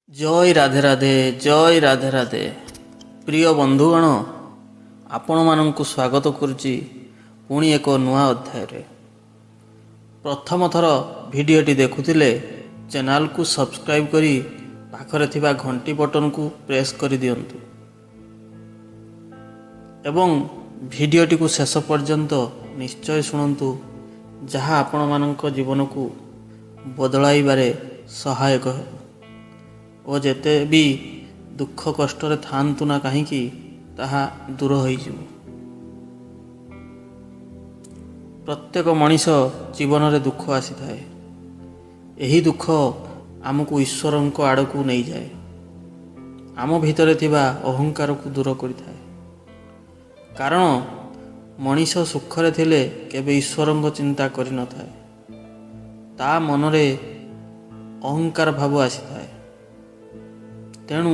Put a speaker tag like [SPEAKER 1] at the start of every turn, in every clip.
[SPEAKER 1] जय राधे राधे जय राधे राधे प्रिय बंधुगण आपण मानंकु स्वागत करुच्ची पुणी एक नुआ अध्याय रे। प्रथम थर भिडियोटी देखुथिले चैनल को सब्सक्राइब करी पाखरे थिबा घंटी बटन को प्रेस करि दियंतु एवं भिडियोटी को शेष पर्यंत निश्चय शुणंतु जहाँ आपण मानंक जीवन को बदलाइबारे सहायक है और जेते भी दुख कष्ट रे थांतु ना कहीं ताहा दूर हो जाए। प्रत्येक मनीष जीवन रे दुख आसी थाए। यही दुख आमको ईश्वर आड़ को नहीं जाए, आम भितर थिबा अहंकार को दूर करिथाए। कारण मनीष सुख रे थिले केबे ईश्वर चिंता करि न थाए, ता मनरे अहंकार भाव आसी थाए। तेणु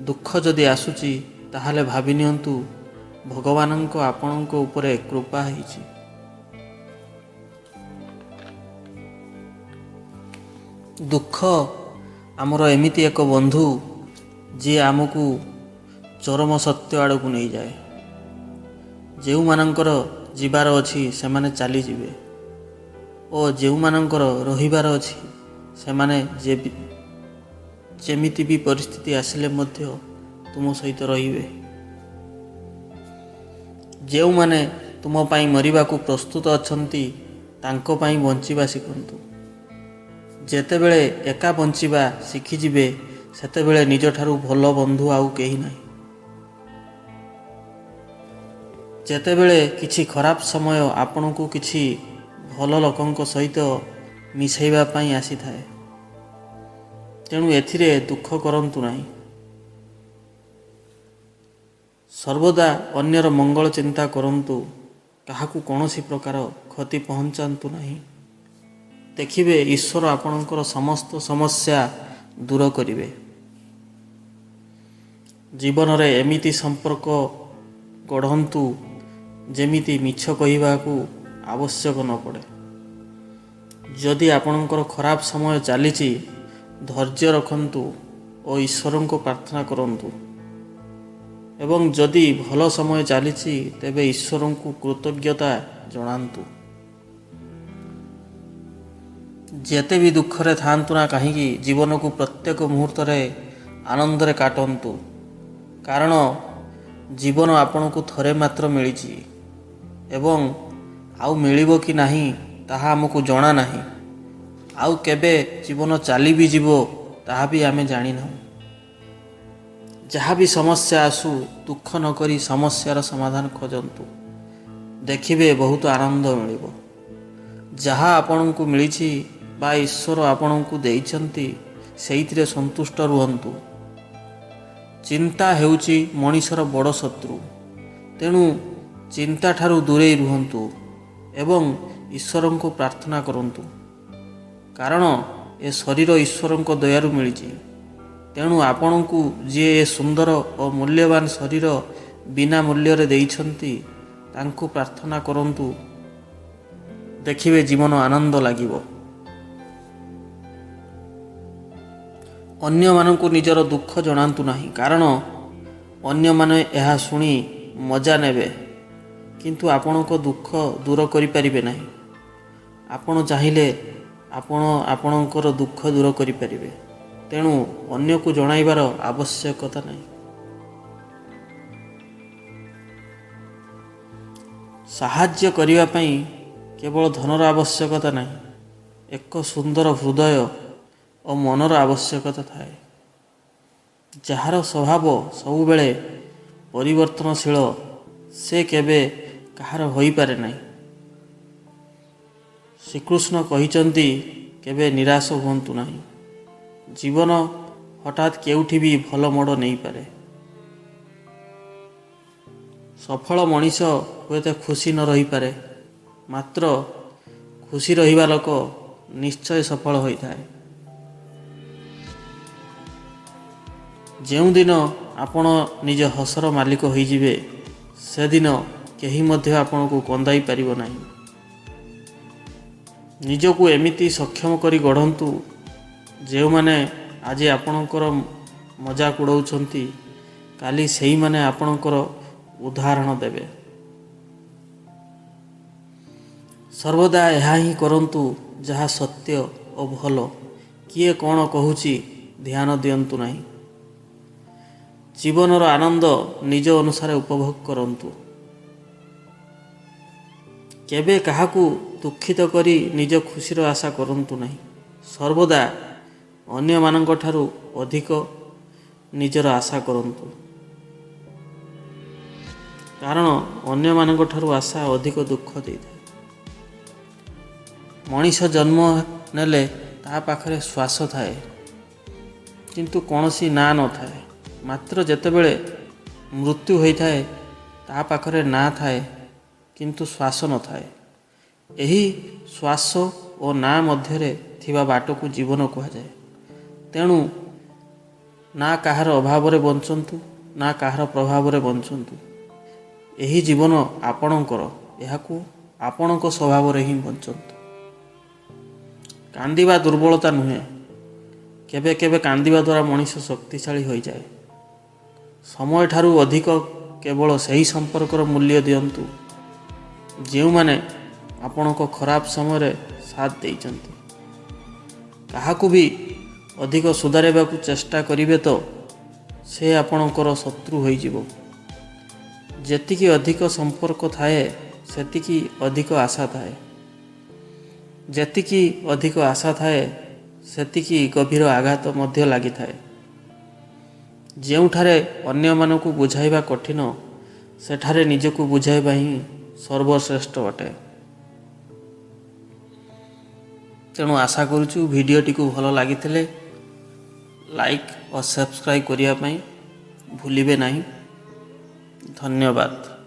[SPEAKER 1] दुख जदि आसुची ताहाले भाबि नियंतु भगवानंको आपणंको उपरे कृपा होईची। दुख आमर एमिति एक बंधु जी आमको चरम सत्य आड़ को नहीं जाए। जो मानकर जीवार अच्छी से माने चली जिवे और जो मानकर रहिबार अच्छी से माने जेमिति भी परिस्थिति आसिले मध्य तुम सहित रहिबे। जो माने तुम पाई मरिबा को प्रस्तुत अछंती तांको पाई बंचिबा शिखंतु। जेतेबेले एका बंचिबा शिखि जिवे सेतेबेले निज ठारू भल बंधु आउ केही नाही। जेतेबेले किछि खराब समय आपनकु किछि भल लोकंक सहित मिसैबा पाई आसी थाए, तेणु एथिरे दुख करंतु नाही। सर्वदा अन्यर मंगल चिंता करंतु, काहाकु कौनसी प्रकार क्षति पहुंचांतु नाही। देखिबे ईश्वर आपणकर समस्त समस्या दूर करिवे। जीवन रे एमिति संपर्क गढ़ंतु जेमिति मिछ कहिबाकू आवश्यक न पड़े। जदि आपणकर खराब समय चलीची धैर्य रखंतु और ईश्वर को प्रार्थना करंतु एवं जदि भल समय चलीची तेबे ईश्वर को कृतज्ञता जनांतु। जेते भी दुख रे थांतु ना कहीं जीवन को प्रत्येक मुहूर्त रे आनंद रे काटंतु। कारण जीवन आपन को थरे मात्र मिलिची एवं आउ मिलिबो कि नाही ताहा हमको जणा नाही। आउ केबे जीवन चली भी जीवो ताहा भी आमे जानी ना। जहाँ भी समस्या आसु दुख न करी समस्यार समाधान खोजंतु, देखिबे बहुत आनंद मिलिबो। जहाँ आपन को मिलिछि बा ईश्वर आपन को देइछंती सेइथिरे संतुष्ट रुहंतु। चिंता हेउची मनीषर बड़ शत्रु, तेणु चिंता ठारू दूरे रुहंतु एवं ईश्वर को प्रार्थना करंतु। कारण ए शरीर ईश्वर दयारु मिली, तेणु आपण को जी ए सुंदर और मूल्यवान शरीर बिना मूल्य रे देइछंती तांको प्रार्थना करंतु। देखिबे जीवन आनंद लागिबो। अन्य मानंकु निजर दुख जणांतु नाही, कारण अन्य माने एहा सुनी मजा नेबे किंतु आपणको दुख दूर करि परिबे नाही। आपण चाहिले आपण आपणकर दुख दूर करि परिबे, तेणु अन्य को जणाइबार आवश्यकता नहीं। साहाय्य करिवा पई केवल धनर आवश्यकता नहीं, एक सुंदर हृदय और मनर आवश्यकता थाए। जार स्वभाव सबु बेले परिवर्तनशील, से केबे कहार होई पारे नहीं। श्रीकृष्ण कहिचंती केबे निराश हुंतु नहीं। जीवन हठात केउठी भी भल मोड़ नहीं पारे। सफल मनीष हुएते खुशी न रही पारे, मात्र खुशी रहिबा लोक निश्चय सफल होई थाए। जेउ दिन आपण निज हसर मालिक होई जिवे से दिन केही मध्य आपण को कंदाई पारिबो नाही। निजको एमिति सक्षम करी गढ़ंतु जो माने ଆଜି ଆପଣଙ୍କର ମଜାକ ଉଡ଼ାଉଛନ୍ତି, କାଲି ସେଇମାନେ ଆପଣଙ୍କର ଉଦାହରଣ ଦେବେ। ସର୍ବଦା ଏହା ହିଁ କରନ୍ତୁ ଯାହା ସତ୍ୟ ଓ ଭଲ। କିଏ କ'ଣ କହୁଛି ଧ୍ୟାନ ଦିଅନ୍ତୁ ନାହିଁ। ଜୀବନର ଆନନ୍ଦ ନିଜ ଅନୁସାରେ ଉପଭୋଗ କରନ୍ତୁ। କେବେ କାହାକୁ ଦୁଃଖିତ କରି ନିଜ ଖୁସିର ଆଶା କରନ୍ତୁ ନାହିଁ। ସର୍ବଦା ଅନ୍ୟମାନଙ୍କଠାରୁ ଅଧିକ ନିଜର ଆଶା କରନ୍ତୁ, କାରଣ ଅନ୍ୟମାନଙ୍କଠାରୁ ଆଶା ଅଧିକ ଦୁଃଖ ଦେଇଥାଏ। ମଣିଷ ଜନ୍ମ ନେଲେ ତା ପାଖରେ ଶ୍ୱାସ ଥାଏ, କିନ୍ତୁ କୌଣସି ନାଁ ନଥାଏ। ମାତ୍ର ଯେତେବେଳେ ମୃତ୍ୟୁ ହୋଇଥାଏ ତା ପାଖରେ ନାଁ ଥାଏ, କିନ୍ତୁ ଶ୍ୱାସ ନଥାଏ। ଏହି ଶ୍ୱାସ ଓ ନାଁ ମଧ୍ୟରେ ଥିବା ବାଟକୁ ଜୀବନ କୁହାଯାଏ। ତେଣୁ ନା କାହାର ଅଭାବରେ ବଞ୍ଚନ୍ତୁ, ନା କାହାର ପ୍ରଭାବରେ ବଞ୍ଚନ୍ତୁ। ଏହି ଜୀବନ ଆପଣଙ୍କର, ଏହାକୁ ଆପଣଙ୍କ ସ୍ୱଭାବରେ ହିଁ ବଞ୍ଚନ୍ତୁ। କାନ୍ଦିବା ଦୁର୍ବଳତା ନୁହେଁ। କେବେ କେବେ କାନ୍ଦିବା ଦ୍ୱାରା ମଣିଷ ଶକ୍ତିଶାଳୀ ହୋଇଯାଏ। ସମୟଠାରୁ ଅଧିକ କେବଳ ସେହି ସମ୍ପର୍କର ମୂଲ୍ୟ ଦିଅନ୍ତୁ ଯେଉଁମାନେ ଆପଣଙ୍କ ଖରାପ ସମୟରେ ସାଥ ଦେଇଛନ୍ତି। କାହାକୁ ବି ଅଧିକ ସୁଧାରିବାକୁ ଚେଷ୍ଟା କରିବେ ତ ସେ ଆପଣଙ୍କର ଶତ୍ରୁ ହୋଇଯିବ। ଯେତିକି ଅଧିକ ସମ୍ପର୍କ ଥାଏ ସେତିକି ଅଧିକ ଆଶା ଥାଏ। ଯେତିକି ଅଧିକ ଆଶା ଥାଏ ସେତିକି ଗଭୀର ଆଘାତ ମଧ୍ୟ ଲାଗିଥାଏ। ଯେଉଁଠାରେ ଅନ୍ୟମାନଙ୍କୁ ବୁଝାଇବା କଠିନ, ସେଠାରେ ନିଜକୁ ବୁଝାଇବା ହିଁ ସର୍ବଶ୍ରେଷ୍ଠ ଅଟେ। ତେଣୁ ଆଶା କରୁଛୁ ଭିଡ଼ିଓଟିକୁ ଭଲ ଲାଗିଥିଲେ ଲାଇକ୍ ଓ ସବସ୍କ୍ରାଇବ୍ କରିବା ପାଇଁ ଭୁଲିବେ ନାହିଁ। ଧନ୍ୟବାଦ।